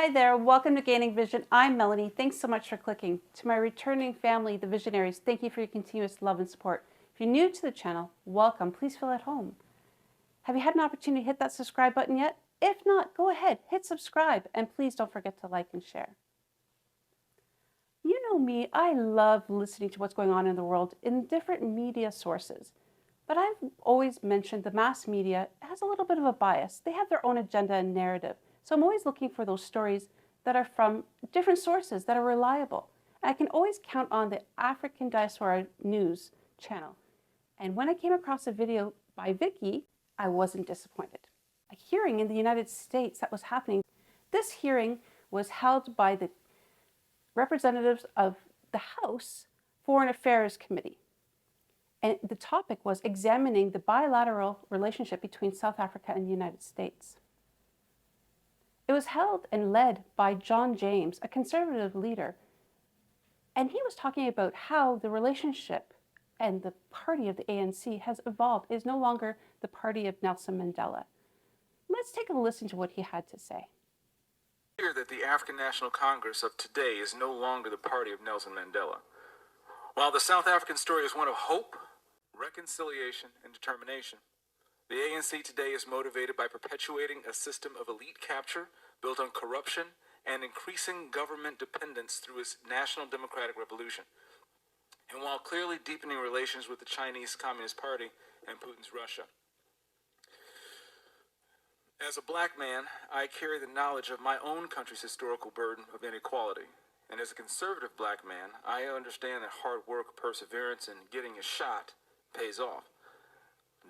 Hi there, welcome to Gaining Vision. I'm Melanie. Thanks so much for clicking. To my returning family, the Visionaries, thank you for your continuous love and support. If you're new to the channel, welcome. Please feel at home. Have you had an opportunity to hit that subscribe button yet? If not, go ahead, hit subscribe, and please don't forget to like and share. You know me, I love listening to what's going on in the world in different media sources. But I've always mentioned the mass media has a little bit of a bias. They have their own agenda and narrative. So I'm always looking for those stories that are from different sources that are reliable. And I can always count on the African Diaspora News channel. And when I came across a video by Vicky, I wasn't disappointed. A hearing in the United States that was happening. This hearing was held by the representatives of the House Foreign Affairs Committee. And the topic was examining the bilateral relationship between South Africa and the United States. It was held and led by John James, a conservative leader. And he was talking about how the relationship and the party of the ANC has evolved, is no longer the party of Nelson Mandela. Let's take a listen to what he had to say. It's clear that the African National Congress of today is no longer the party of Nelson Mandela. While the South African story is one of hope, reconciliation, and determination, the ANC today is motivated by perpetuating a system of elite capture built on corruption and increasing government dependence through its National Democratic Revolution. And while clearly deepening relations with the Chinese Communist Party and Putin's Russia. As a black man, I carry the knowledge of my own country's historical burden of inequality. And as a conservative black man, I understand that hard work, perseverance, and getting a shot pays off.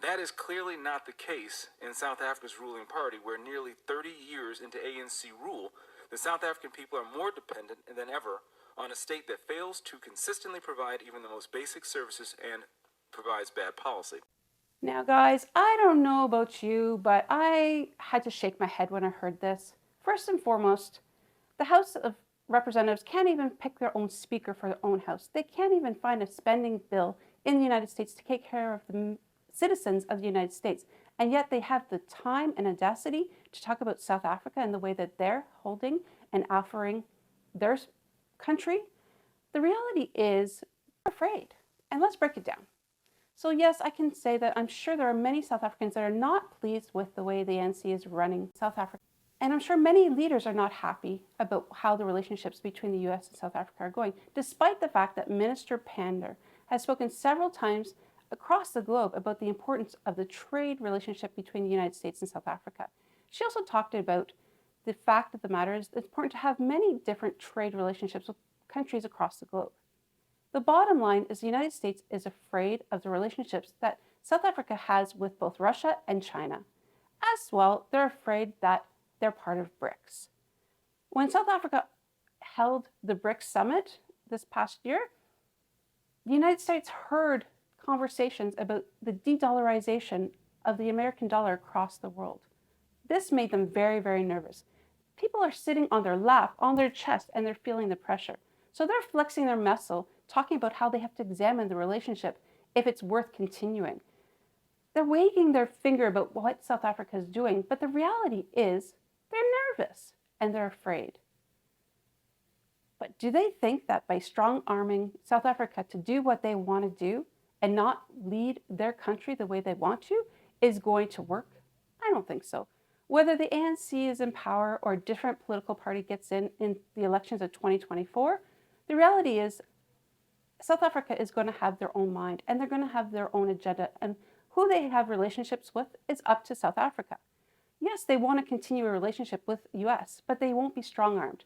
That is clearly not the case in South Africa's ruling party, where nearly 30 years into ANC rule, the South African people are more dependent than ever on a state that fails to consistently provide even the most basic services and provides bad policy. Now guys, I don't know about you, but I had to shake my head when I heard this. First and foremost, the House of Representatives can't even pick their own speaker for their own house. They can't even find a spending bill in the United States to take care of the citizens of the United States. And yet they have the time and audacity to talk about South Africa and the way that they're holding and offering their country. The reality is they're afraid. And let's break it down. So yes, I can say that I'm sure there are many South Africans that are not pleased with the way the ANC is running South Africa. And I'm sure many leaders are not happy about how the relationships between the US and South Africa are going, despite the fact that Minister Pandor has spoken several times across the globe about the importance of the trade relationship between the United States and South Africa. She also talked about the fact of the matter is it's important to have many different trade relationships with countries across the globe. The bottom line is the United States is afraid of the relationships that South Africa has with both Russia and China. As well, they're afraid that they're part of BRICS. When South Africa held the BRICS summit this past year, the United States heard conversations about the de-dollarization of the American dollar across the world. This made them very, very nervous. People are sitting on their lap, on their chest, and they're feeling the pressure. So they're flexing their muscle, talking about how they have to examine the relationship if it's worth continuing. They're wagging their finger about what South Africa is doing, but the reality is they're nervous and they're afraid. But do they think that by strong-arming South Africa to do what they want to do and not lead their country the way they want to is going to work? I don't think so. Whether the ANC is in power or a different political party gets in the elections of 2024, the reality is South Africa is going to have their own mind and they're going to have their own agenda, and who they have relationships with is up to South Africa. Yes, they want to continue a relationship with the US, but they won't be strong-armed.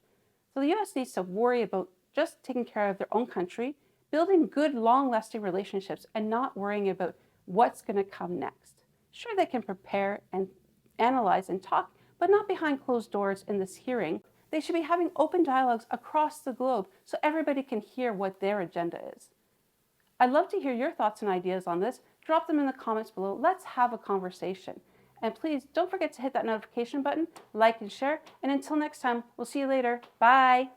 So the US needs to worry about just taking care of their own country, building good, long-lasting relationships, and not worrying about what's going to come next. Sure, they can prepare and analyze and talk, but not behind closed doors in this hearing. They should be having open dialogues across the globe so everybody can hear what their agenda is. I'd love to hear your thoughts and ideas on this. Drop them in the comments below. Let's have a conversation. And please don't forget to hit that notification button, like and share. And until next time, we'll see you later. Bye.